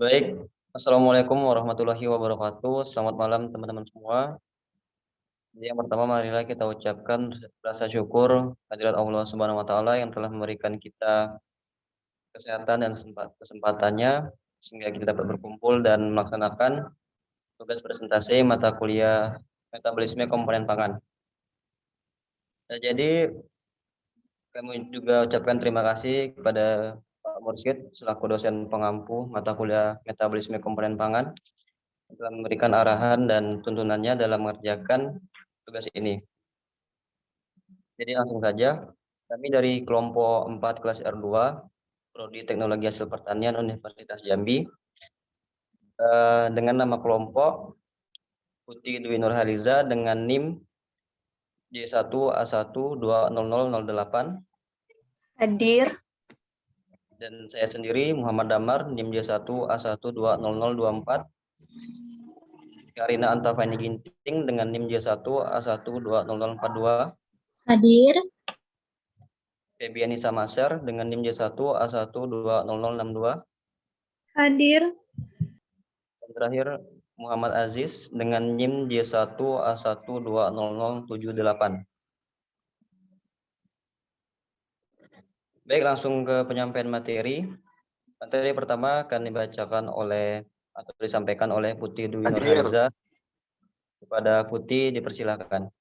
Baik, Assalamualaikum warahmatullahi wabarakatuh. Selamat malam teman-teman semua. Jadi yang pertama marilah kita ucapkan rasa syukur kehadirat Allah Subhanahu wa taala yang telah memberikan kita kesehatan dan kesempatannya sehingga kita dapat berkumpul dan melaksanakan tugas presentasi mata kuliah metabolisme komponen pangan. Jadi kami juga ucapkan terima kasih kepada Pak Mursyid selaku dosen pengampu mata kuliah metabolisme komponen pangan telah memberikan arahan dan tuntunannya dalam mengerjakan tugas ini. Jadi langsung saja, kami dari kelompok 4 kelas R2, Prodi Teknologi Hasil Pertanian Universitas Jambi, dengan nama kelompok Putih Dwi Nurhaliza dengan NIM J1A1200008. Hadir. Dan saya sendiri Muhammad Damar NIM J1A1200024. Karina Antafani Ginting dengan NIM J1A1200042. Hadir. Febiani Samaser dengan NIM J1A1200062. Hadir. Dan terakhir Muhammad Aziz dengan NIM J1A1200078. Baik, langsung ke penyampaian materi. Materi pertama akan dibacakan oleh atau disampaikan oleh Putih Dwi Nurhaliza. Kepada Putih dipersilakan.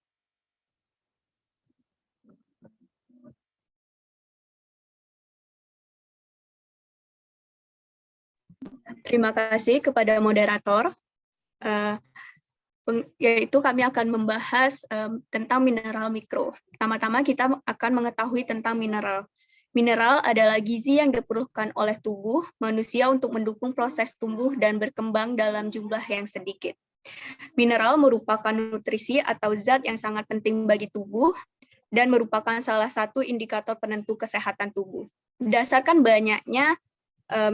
Terima kasih kepada moderator. Yaitu kami akan membahas tentang mineral mikro. Pertama-tama kita akan mengetahui tentang mineral. Mineral adalah gizi yang diperlukan oleh tubuh manusia untuk mendukung proses tumbuh dan berkembang dalam jumlah yang sedikit. Mineral merupakan nutrisi atau zat yang sangat penting bagi tubuh dan merupakan salah satu indikator penentu kesehatan tubuh. Berdasarkan banyaknya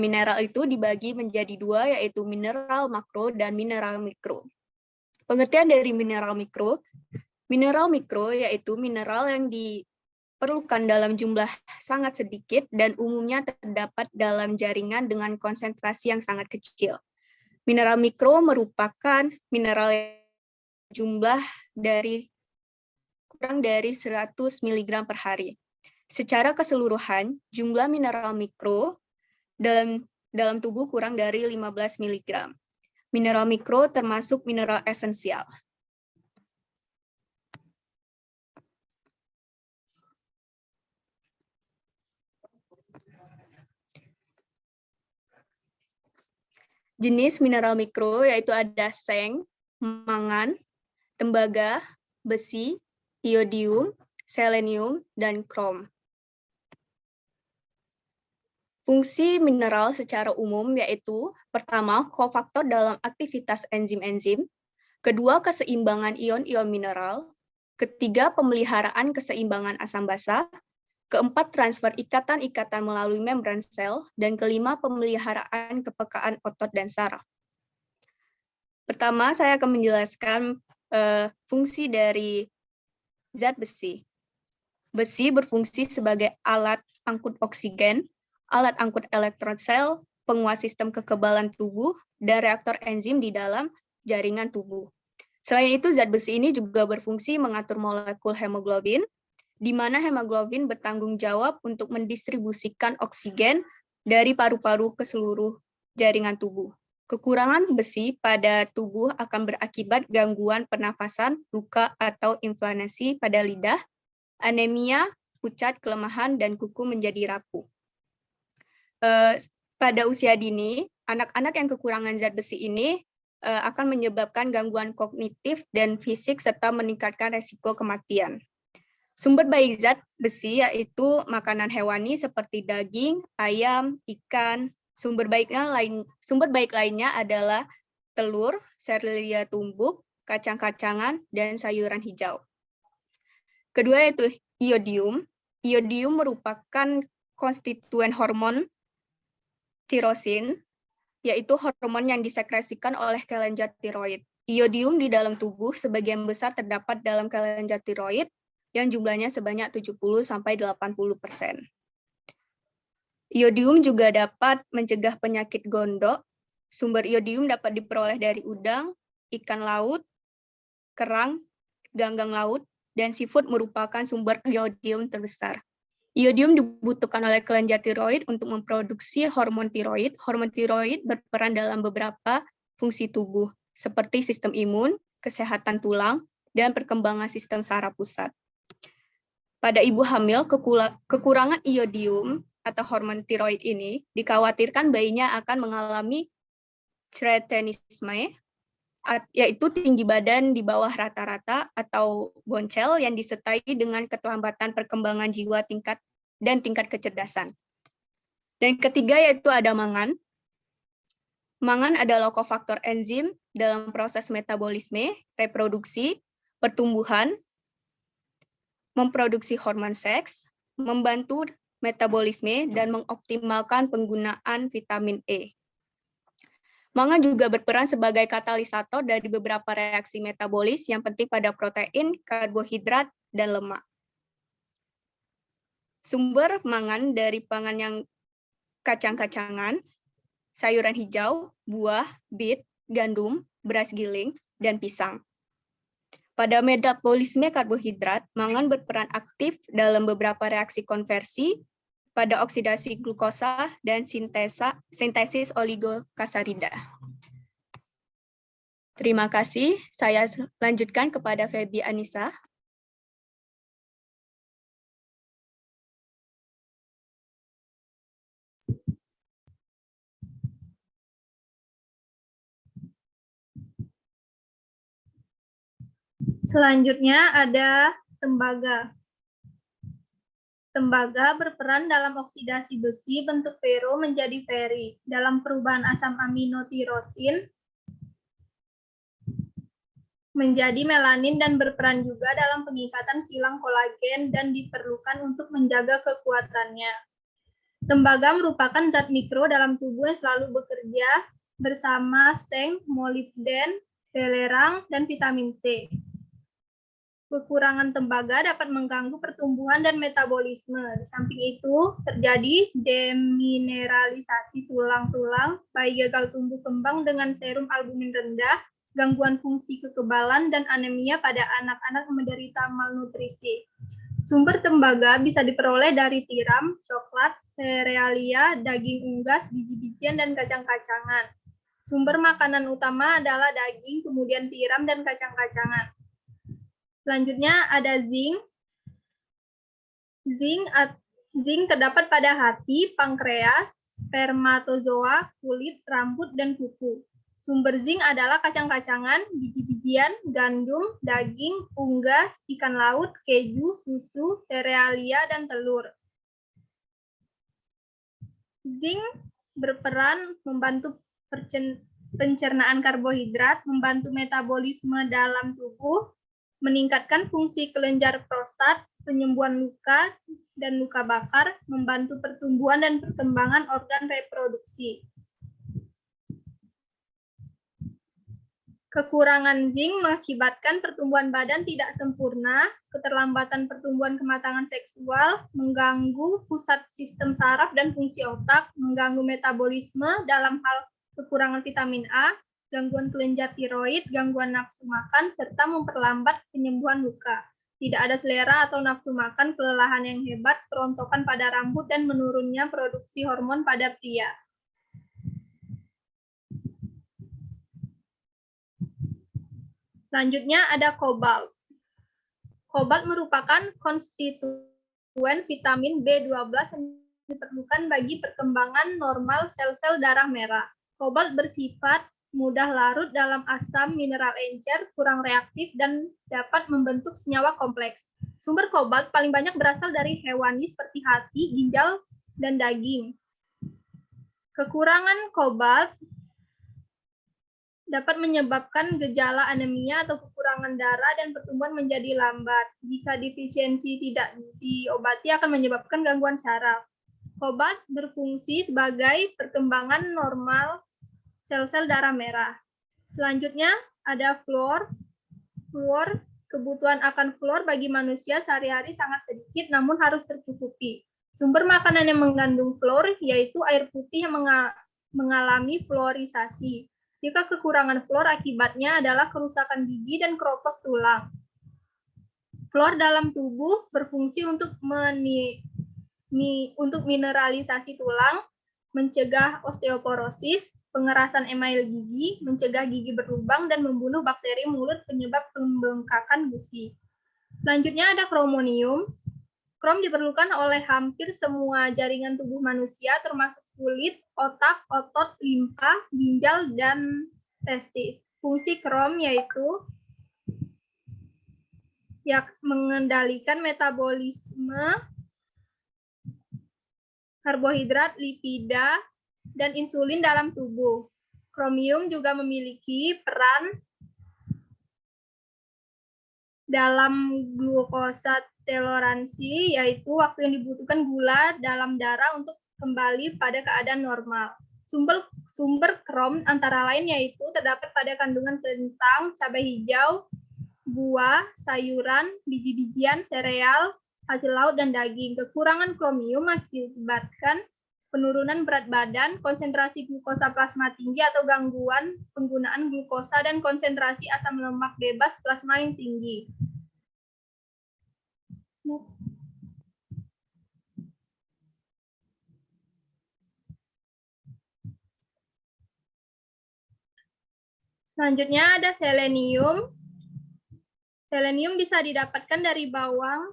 mineral itu dibagi menjadi dua, yaitu mineral makro dan mineral mikro. Pengertian dari mineral mikro yaitu mineral yang diperlukan dalam jumlah sangat sedikit dan umumnya terdapat dalam jaringan dengan konsentrasi yang sangat kecil. Mineral mikro merupakan mineral yang jumlah kurang dari 100 mg per hari. Secara keseluruhan, jumlah mineral mikro dalam tubuh kurang dari 15 mg. Mineral mikro termasuk mineral esensial. Jenis mineral mikro yaitu ada seng, mangan, tembaga, besi, iodium, selenium, dan krom. Fungsi mineral secara umum yaitu pertama, kofaktor dalam aktivitas enzim-enzim, kedua, keseimbangan ion-ion mineral, ketiga, pemeliharaan keseimbangan asam basa, keempat, transfer ikatan-ikatan melalui membran sel, dan kelima, pemeliharaan kepekaan otot dan saraf. Pertama, saya akan menjelaskan fungsi dari zat besi. Besi berfungsi sebagai alat angkut oksigen, alat angkut elektron sel, penguat sistem kekebalan tubuh, dan reaktor enzim di dalam jaringan tubuh. Selain itu, zat besi ini juga berfungsi mengatur molekul hemoglobin, di mana hemoglobin bertanggung jawab untuk mendistribusikan oksigen dari paru-paru ke seluruh jaringan tubuh. Kekurangan besi pada tubuh akan berakibat gangguan pernafasan, luka atau inflamasi pada lidah, anemia, pucat, kelemahan, dan kuku menjadi rapuh. Pada usia dini, anak-anak yang kekurangan zat besi ini akan menyebabkan gangguan kognitif dan fisik serta meningkatkan resiko kematian. Sumber baik zat besi yaitu makanan hewani seperti daging, ayam, ikan. Sumber baik lainnya adalah telur, serealia tumbuk, kacang-kacangan, dan sayuran hijau. Kedua yaitu iodium. Iodium merupakan konstituen hormon tirosin, yaitu hormon yang disekresikan oleh kelenjar tiroid. Iodium di dalam tubuh sebagian besar terdapat dalam kelenjar tiroid yang jumlahnya sebanyak 70-80%. Iodium juga dapat mencegah penyakit gondok, Sumber iodium dapat diperoleh dari udang, ikan laut, kerang, ganggang laut, dan seafood merupakan sumber iodium terbesar. Iodium dibutuhkan oleh kelenjar tiroid untuk memproduksi hormon tiroid. Hormon tiroid berperan dalam beberapa fungsi tubuh, seperti sistem imun, kesehatan tulang, dan perkembangan sistem saraf pusat. Pada ibu hamil, kekurangan iodium atau hormon tiroid ini dikhawatirkan bayinya akan mengalami kreatinisme, yaitu tinggi badan di bawah rata-rata atau boncel yang disertai dengan keterlambatan perkembangan jiwa tingkat kecerdasan. Dan ketiga yaitu ada mangan. Mangan adalah kofaktor enzim dalam proses metabolisme, reproduksi, pertumbuhan, memproduksi hormon seks, membantu metabolisme, dan mengoptimalkan penggunaan vitamin E. Mangan juga berperan sebagai katalisator dari beberapa reaksi metabolis yang penting pada protein, karbohidrat, dan lemak. Sumber mangan dari pangan yang kacang-kacangan, sayuran hijau, buah, bit, gandum, beras giling, dan pisang. Pada metabolisme karbohidrat, mangan berperan aktif dalam beberapa reaksi konversi pada oksidasi glukosa dan sintesis oligosakarida. Terima kasih. Saya lanjutkan kepada Febi Anissa. Selanjutnya ada tembaga. Tembaga berperan dalam oksidasi besi bentuk fero menjadi feri, dalam perubahan asam amino tirosin menjadi melanin dan berperan juga dalam pengikatan silang kolagen dan diperlukan untuk menjaga kekuatannya. Tembaga merupakan zat mikro dalam tubuh yang selalu bekerja bersama seng, molibden, belerang, dan vitamin C. Kekurangan tembaga dapat mengganggu pertumbuhan dan metabolisme. Di samping itu, terjadi demineralisasi tulang-tulang, bayi gagal tumbuh kembang dengan serum albumin rendah, gangguan fungsi kekebalan, dan anemia pada anak-anak menderita malnutrisi. Sumber tembaga bisa diperoleh dari tiram, coklat, serealia, daging unggas, biji-bijian, dan kacang-kacangan. Sumber makanan utama adalah daging, kemudian tiram, dan kacang-kacangan. Selanjutnya ada zinc. Zinc terdapat pada hati, pankreas, spermatozoa, kulit, rambut, dan kuku. Sumber zinc adalah kacang-kacangan, biji-bijian, gandum, daging, unggas, ikan laut, keju, susu, serealia, dan telur. Zinc berperan membantu pencernaan karbohidrat, membantu metabolisme dalam tubuh, meningkatkan fungsi kelenjar prostat, penyembuhan luka dan luka bakar, membantu pertumbuhan dan perkembangan organ reproduksi. Kekurangan zinc mengakibatkan pertumbuhan badan tidak sempurna, keterlambatan pertumbuhan kematangan seksual, mengganggu pusat sistem saraf dan fungsi otak, mengganggu metabolisme dalam hal kekurangan vitamin A, gangguan kelenjar tiroid, gangguan nafsu makan, serta memperlambat penyembuhan luka. Tidak ada selera atau nafsu makan, kelelahan yang hebat, kerontokan pada rambut, dan menurunnya produksi hormon pada pria. Selanjutnya ada kobalt. Kobalt merupakan konstituen vitamin B12 yang diperlukan bagi perkembangan normal sel-sel darah merah. Kobalt bersifat mudah larut dalam asam mineral encer, kurang reaktif, dan dapat membentuk senyawa kompleks. Sumber kobalt paling banyak berasal dari hewani seperti hati, ginjal, dan daging. Kekurangan kobalt dapat menyebabkan gejala anemia atau kekurangan darah dan pertumbuhan menjadi lambat. Jika defisiensi tidak diobati akan menyebabkan gangguan saraf. Kobalt berfungsi sebagai perkembangan normal sel-sel darah merah. Selanjutnya ada fluor. Fluor, kebutuhan akan fluor bagi manusia sehari-hari sangat sedikit namun harus tercukupi. Sumber makanan yang mengandung fluor yaitu air putih yang mengalami fluorisasi. Jika kekurangan fluor akibatnya adalah kerusakan gigi dan keropos tulang. Fluor dalam tubuh berfungsi untuk mineralisasi tulang, mencegah osteoporosis, pengerasan email gigi, mencegah gigi berlubang, dan membunuh bakteri mulut penyebab pembengkakan gusi. Selanjutnya ada kromonium. Krom diperlukan oleh hampir semua jaringan tubuh manusia, termasuk kulit, otak, otot, limpa, ginjal, dan testis. Fungsi krom yaitu mengendalikan metabolisme karbohidrat, lipida, dan insulin dalam tubuh. Kromium juga memiliki peran dalam glukosa toleransi, yaitu waktu yang dibutuhkan gula dalam darah untuk kembali pada keadaan normal. Sumber krom antara lain yaitu terdapat pada kandungan kentang, cabai hijau, buah, sayuran, biji-bijian, sereal, hasil laut, dan daging. Kekurangan kromium mengakibatkan penurunan berat badan, konsentrasi glukosa plasma tinggi atau gangguan penggunaan glukosa, dan konsentrasi asam lemak bebas plasma yang tinggi. Selanjutnya ada selenium. Selenium bisa didapatkan dari bawang,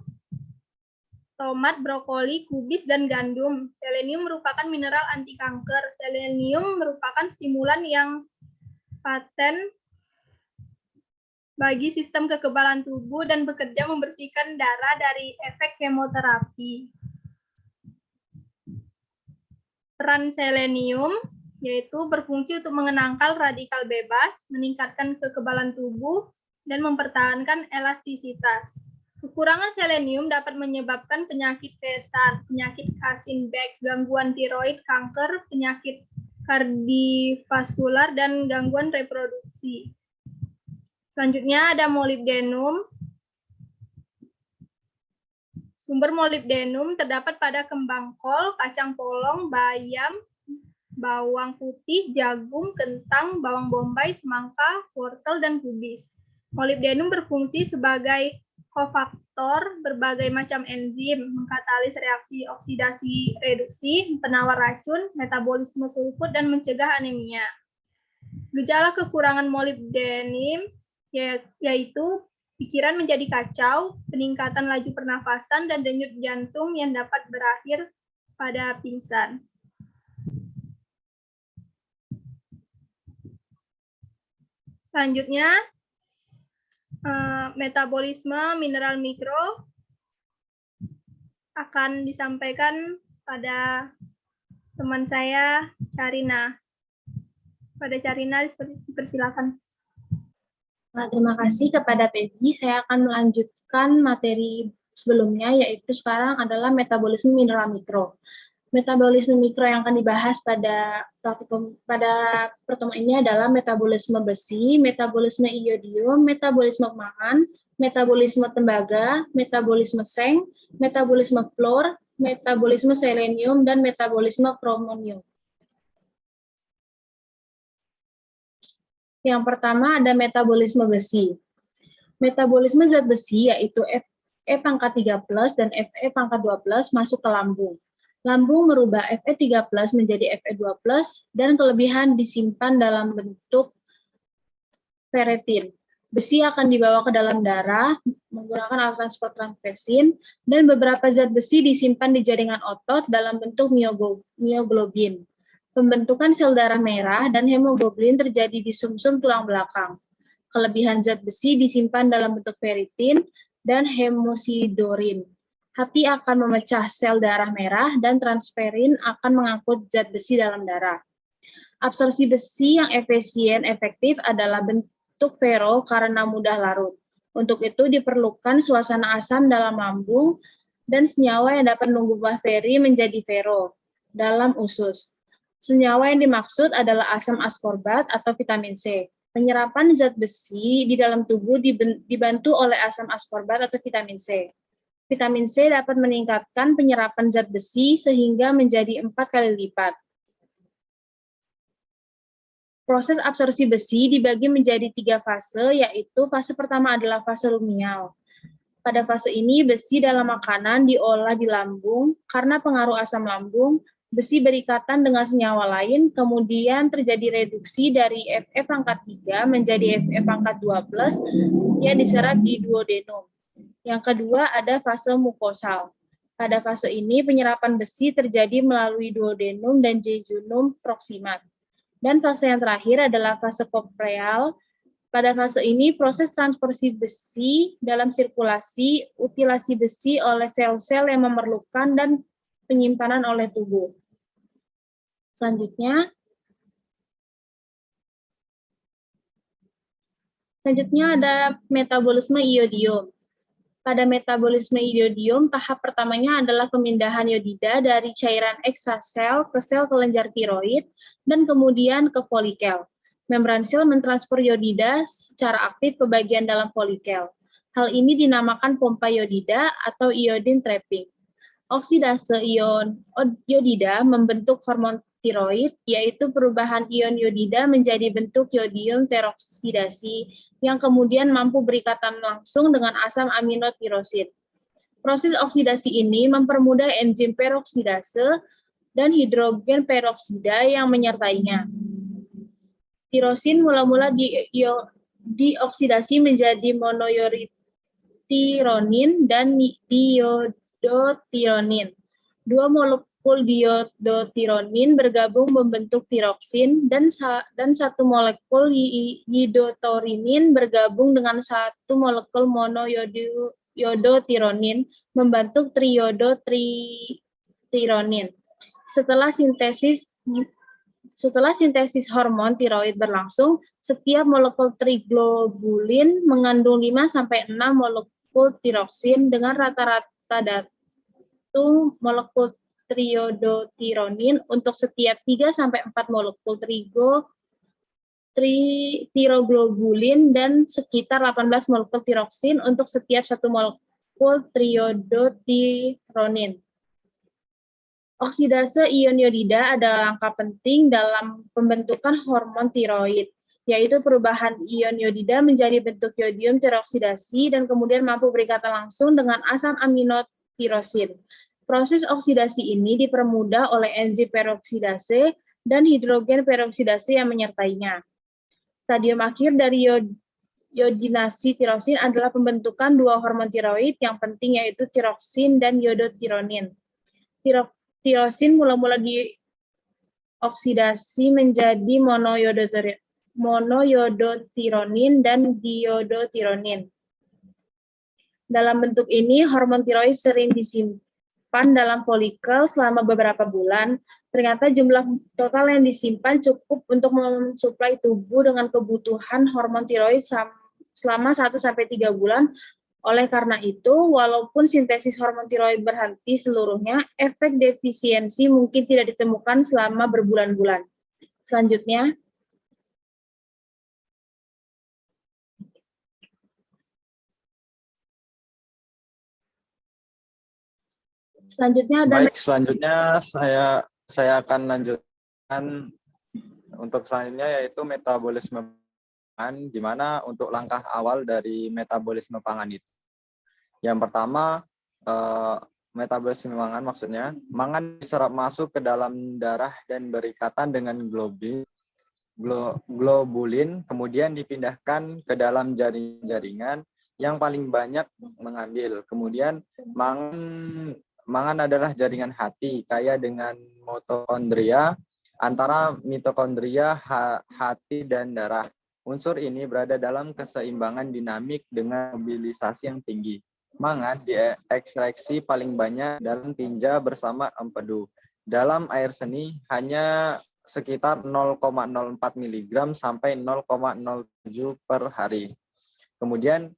tomat, brokoli, kubis, dan gandum. Selenium merupakan mineral anti kanker. Selenium merupakan stimulan yang paten bagi sistem kekebalan tubuh dan bekerja membersihkan darah dari efek kemoterapi. Peran selenium yaitu berfungsi untuk mengenangkal radikal bebas, meningkatkan kekebalan tubuh, dan mempertahankan elastisitas. Kekurangan selenium dapat menyebabkan penyakit pesan, penyakit Kasinbek, gangguan tiroid, kanker, penyakit kardiovaskular, dan gangguan reproduksi. Selanjutnya ada molybdenum. Sumber molybdenum terdapat pada kembang kol, kacang polong, bayam, bawang putih, jagung, kentang, bawang bombay, semangka, wortel, dan kubis. Molybdenum berfungsi sebagai kofaktor berbagai macam enzim, mengkatalis reaksi oksidasi reduksi, penawar racun, metabolisme sulfur, dan mencegah anemia. Gejala kekurangan molybdenum yaitu pikiran menjadi kacau, peningkatan laju pernafasan, dan denyut jantung yang dapat berakhir pada pingsan. Selanjutnya, metabolisme mineral mikro akan disampaikan pada teman saya, Carina. Pada Carina, dipersilakan. Terima kasih kepada Peggy. Saya akan melanjutkan materi sebelumnya, yaitu sekarang adalah metabolisme mineral mikro. Metabolisme mikro yang akan dibahas pada pertemuan ini adalah metabolisme besi, metabolisme iodium, metabolisme mangan, metabolisme tembaga, metabolisme seng, metabolisme fluor, metabolisme selenium, dan metabolisme kromonium. Yang pertama ada metabolisme besi. Metabolisme zat besi yaitu Fe pangkat 3+ dan Fe pangkat 2+ masuk ke lambung. Lambung merubah Fe3+ menjadi Fe2+ dan kelebihan disimpan dalam bentuk ferritin. Besi akan dibawa ke dalam darah menggunakan alat transport transfersin, dan beberapa zat besi disimpan di jaringan otot dalam bentuk mioglobin. Pembentukan sel darah merah dan hemoglobin terjadi di sumsum tulang belakang. Kelebihan zat besi disimpan dalam bentuk ferritin dan hemosiderin. Hati akan memecah sel darah merah dan transferin akan mengangkut zat besi dalam darah. Absorpsi besi yang efektif adalah bentuk ferro karena mudah larut. Untuk itu diperlukan suasana asam dalam lambung dan senyawa yang dapat mengubah ferri menjadi ferro dalam usus. Senyawa yang dimaksud adalah asam askorbat atau vitamin C. Penyerapan zat besi di dalam tubuh dibantu oleh asam askorbat atau vitamin C. Vitamin C dapat meningkatkan penyerapan zat besi sehingga menjadi 4 kali lipat. Proses absorpsi besi dibagi menjadi 3 fase, yaitu fase pertama adalah fase lumial. Pada fase ini, besi dalam makanan diolah di lambung. Karena pengaruh asam lambung, besi berikatan dengan senyawa lain, kemudian terjadi reduksi dari Fe pangkat 3 menjadi Fe pangkat 2+, yang diserap di duodenum. Yang kedua ada fase mukosal. Pada fase ini, penyerapan besi terjadi melalui duodenum dan jejunum proximat. Dan fase yang terakhir adalah fase popreal. Pada fase ini, proses transfersi besi dalam sirkulasi, utilasi besi oleh sel-sel yang memerlukan, dan penyimpanan oleh tubuh. Selanjutnya ada metabolisme iodium. Pada metabolisme iodium, tahap pertamanya adalah pemindahan iodida dari cairan ekstrasel ke sel kelenjar tiroid dan kemudian ke folikel. Membran sel mentransfer iodida secara aktif ke bagian dalam folikel. Hal ini dinamakan pompa iodida atau iodine trapping. Oksidase ion iodida membentuk hormon tiroid, yaitu perubahan ion iodida menjadi bentuk iodium teroksidasi, yang kemudian mampu berikatan langsung dengan asam aminotirosin. Proses oksidasi ini mempermudah enzim peroksidase dan hidrogen peroksida yang menyertainya. Tirosin mula-mula dioksidasi menjadi monoyoritironin dan diodotironin. Dua molekul diodotironin bergabung membentuk tiroksin, dan satu molekul idotorinin bergabung dengan satu molekul monoyodotironin membentuk triodotironin. Setelah sintesis hormon tiroid berlangsung, setiap molekul triglobulin mengandung 5-6 molekul tiroksin dengan rata-rata datu molekul triodotironin untuk setiap 3-4 molekul tiroglobulin dan sekitar 18 molekul tiroksin untuk setiap 1 molekul triodotironin. Oksidase ion iodida adalah langkah penting dalam pembentukan hormon tiroid, yaitu perubahan ion iodida menjadi bentuk iodium teroksidasi dan kemudian mampu berikatan langsung dengan asam aminotirosin. Proses oksidasi ini dipermudah oleh enzim peroksidase dan hidrogen peroksidase yang menyertainya. Stadium akhir dari iodinasi tirosin adalah pembentukan dua hormon tiroid yang penting, yaitu tiroksin dan iodotironin. Tirosin mula-mula dioksidasi menjadi monoyodotironin dan diodotironin. Dalam bentuk ini, hormon tiroid sering disimpan dalam folikel selama beberapa bulan. Ternyata jumlah total yang disimpan cukup untuk mensuplai tubuh dengan kebutuhan hormon tiroid selama 1-3 bulan. Oleh karena itu, walaupun sintesis hormon tiroid berhenti seluruhnya, efek defisiensi mungkin tidak ditemukan selama berbulan-bulan. Selanjutnya, ada. Baik, selanjutnya saya akan lanjutkan untuk selanjutnya, yaitu metabolisme pangan, di mana untuk langkah awal dari metabolisme pangan itu. Yang pertama, metabolisme pangan maksudnya, mangan diserap masuk ke dalam darah dan berikatan dengan globulin, kemudian dipindahkan ke dalam jaringan yang paling banyak mengambil. Kemudian mangan adalah jaringan hati, kaya dengan mitokondria, antara mitokondria, hati, dan darah. Unsur ini berada dalam keseimbangan dinamik dengan mobilisasi yang tinggi. Mangan diekstraksi paling banyak dalam tinja bersama empedu. Dalam air seni hanya sekitar 0,04 mg sampai 0,07 per hari. Kemudian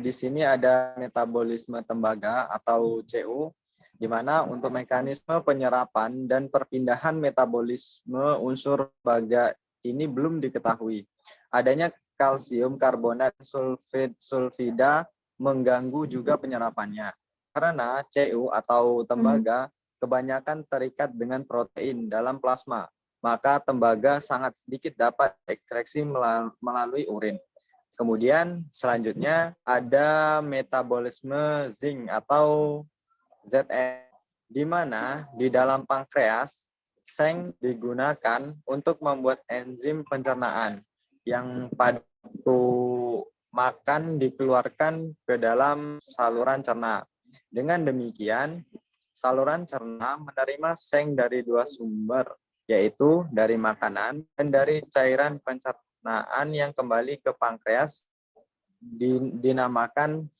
di sini ada metabolisme tembaga atau CU, di mana untuk mekanisme penyerapan dan perpindahan metabolisme unsur tembaga ini belum diketahui. Adanya kalsium karbonat sulfida mengganggu juga penyerapannya. Karena CU atau tembaga kebanyakan terikat dengan protein dalam plasma. maka tembaga sangat sedikit dapat ekstraksi melalui urin. Kemudian selanjutnya ada metabolisme zinc atau ZE, di mana di dalam pankreas seng digunakan untuk membuat enzim pencernaan yang pada waktu makan dikeluarkan ke dalam saluran cerna. Dengan demikian, saluran cerna menerima seng dari dua sumber, yaitu dari makanan dan dari cairan pencernaan yang kembali ke pankreas, dinamakan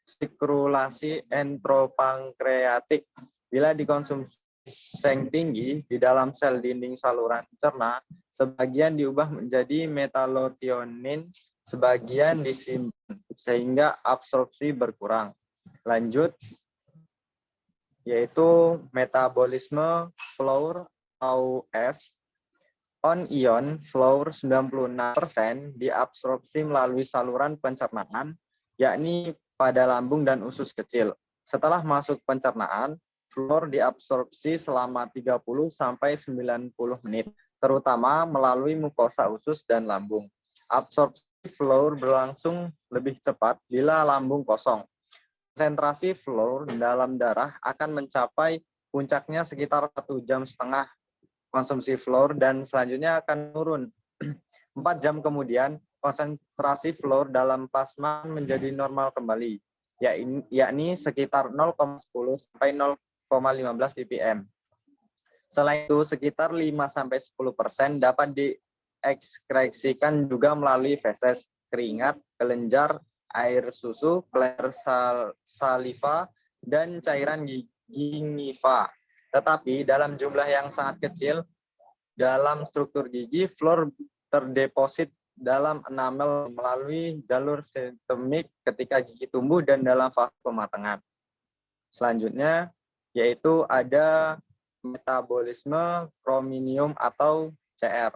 sirkulasi entropankreatik. Bila dikonsumsi seng tinggi di dalam sel dinding saluran cerna, sebagian diubah menjadi metalothionin, sebagian disimpan sehingga absorpsi berkurang. Lanjut, yaitu metabolisme Flour atau F. On-ion Flour 96% diabsorpsi melalui saluran pencernaan, yakni pada lambung dan usus kecil. Setelah masuk pencernaan, Flour diabsorpsi selama 30-90 menit, terutama melalui mukosa usus dan lambung. Absorpsi Flour berlangsung lebih cepat bila lambung kosong. Konsentrasi Flour dalam darah akan mencapai puncaknya sekitar 1,5 jam konsumsi Flour dan selanjutnya akan turun. 4 jam kemudian, konsentrasi Flour dalam plasma menjadi normal kembali, yakni sekitar 0,10 sampai 0,15 ppm. Selain itu, sekitar 5-10% dapat diekskresikan juga melalui feses, keringat, kelenjar, air susu, kelenjar saliva, dan cairan gingiva. Tetapi dalam jumlah yang sangat kecil, dalam struktur gigi, Flour terdeposit dalam enamel melalui jalur sistemik ketika gigi tumbuh dan dalam fase pematangan. Selanjutnya, yaitu ada metabolisme krominium atau CR.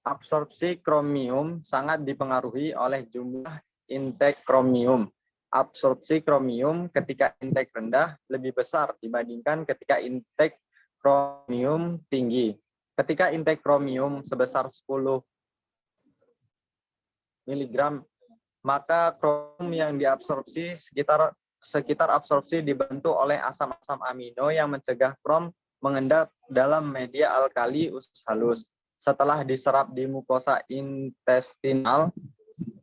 Absorpsi kromium sangat dipengaruhi oleh jumlah intake kromium. Absorpsi kromium ketika intake rendah lebih besar dibandingkan ketika intake kromium tinggi. Ketika intake kromium sebesar 10 mg, maka kromium yang diabsorpsi sekitar absorpsi dibantu oleh asam-asam amino yang mencegah krom mengendap dalam media alkali usus halus. Setelah diserap di mukosa intestinal,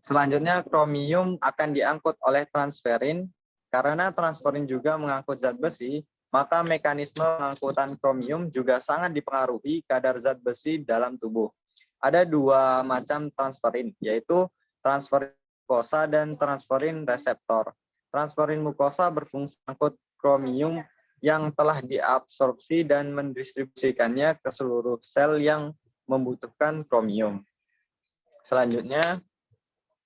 selanjutnya kromium akan diangkut oleh transferin. Karena transferin juga mengangkut zat besi, maka mekanisme pengangkutan kromium juga sangat dipengaruhi kadar zat besi dalam tubuh. Ada dua macam transferin, yaitu transferin mukosa dan transferin reseptor. Transferin mukosa berfungsi mengangkut kromium yang telah diabsorpsi dan mendistribusikannya ke seluruh sel yang membutuhkan kromium. Selanjutnya,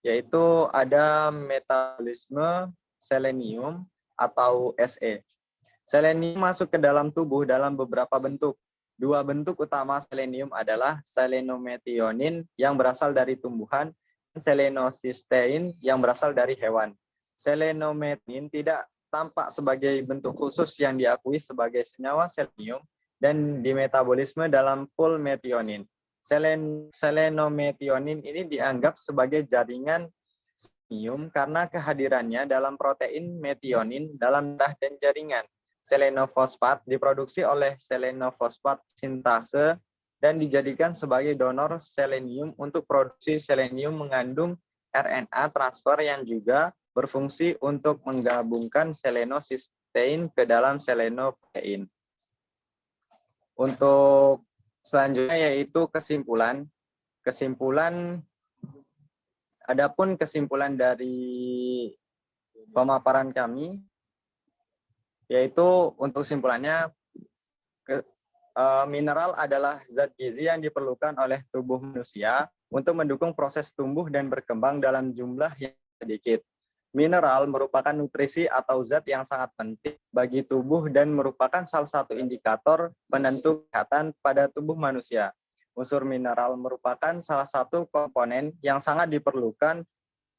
yaitu ada metabolisme selenium atau Se. Selenium masuk ke dalam tubuh dalam beberapa bentuk. Dua bentuk utama selenium adalah selenometionin yang berasal dari tumbuhan dan selenocysteine yang berasal dari hewan. Selenometionin tidak tampak sebagai bentuk khusus yang diakui sebagai senyawa selenium dan dimetabolisme dalam pool metionin. Selenometionin ini dianggap sebagai jaringan selenium karena kehadirannya dalam protein metionin dalam darah dan jaringan. Selenofosfat diproduksi oleh selenofosfat sintase dan dijadikan sebagai donor selenium untuk produksi selenium mengandung RNA transfer yang juga berfungsi untuk menggabungkan selenocysteine ke dalam selenoprotein. Untuk selanjutnya yaitu kesimpulan. Adapun kesimpulan dari pemaparan kami, yaitu untuk kesimpulannya, mineral adalah zat gizi yang diperlukan oleh tubuh manusia untuk mendukung proses tumbuh dan berkembang dalam jumlah yang sedikit. Mineral merupakan nutrisi atau zat yang sangat penting bagi tubuh dan merupakan salah satu indikator penentu kesehatan pada tubuh manusia. Unsur mineral merupakan salah satu komponen yang sangat diperlukan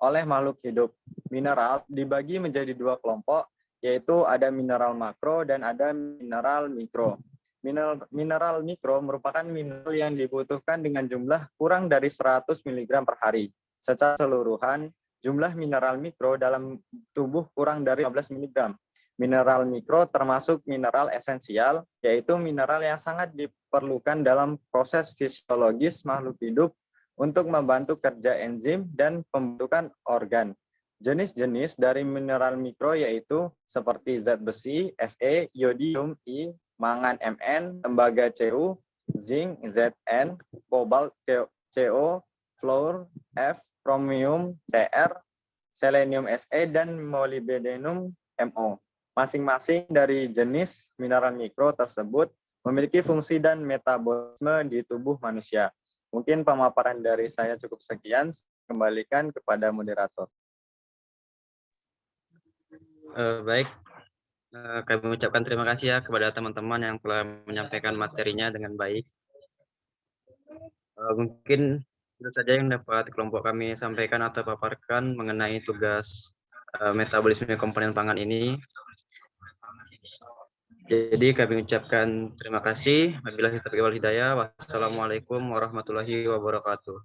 oleh makhluk hidup. Mineral dibagi menjadi dua kelompok, yaitu ada mineral makro dan ada mineral mikro. Mineral mikro merupakan mineral yang dibutuhkan dengan jumlah kurang dari 100 mg per hari. Secara keseluruhan, jumlah mineral mikro dalam tubuh kurang dari 15 mg. Mineral mikro termasuk mineral esensial, yaitu mineral yang sangat diperlukan dalam proses fisiologis makhluk hidup untuk membantu kerja enzim dan pembentukan organ. Jenis-jenis dari mineral mikro yaitu seperti zat besi, Fe, iodium, I, mangan Mn, tembaga Cu, zinc Zn, kobalt Co, fluor F, chromium Cr, selenium Se, dan molybdenum Mo. Masing-masing dari jenis mineral mikro tersebut memiliki fungsi dan metabolisme di tubuh manusia. Mungkin pemaparan dari saya cukup sekian, kembalikan kepada moderator. Baik. Kami mengucapkan terima kasih ya kepada teman-teman yang telah menyampaikan materinya dengan baik. Mungkin itu saja yang dapat kelompok kami sampaikan atau paparkan mengenai tugas metabolisme komponen pangan ini. Jadi kami ucapkan terima kasih. Wabillahi taufiq wal hidayah. Wassalamualaikum warahmatullahi wabarakatuh.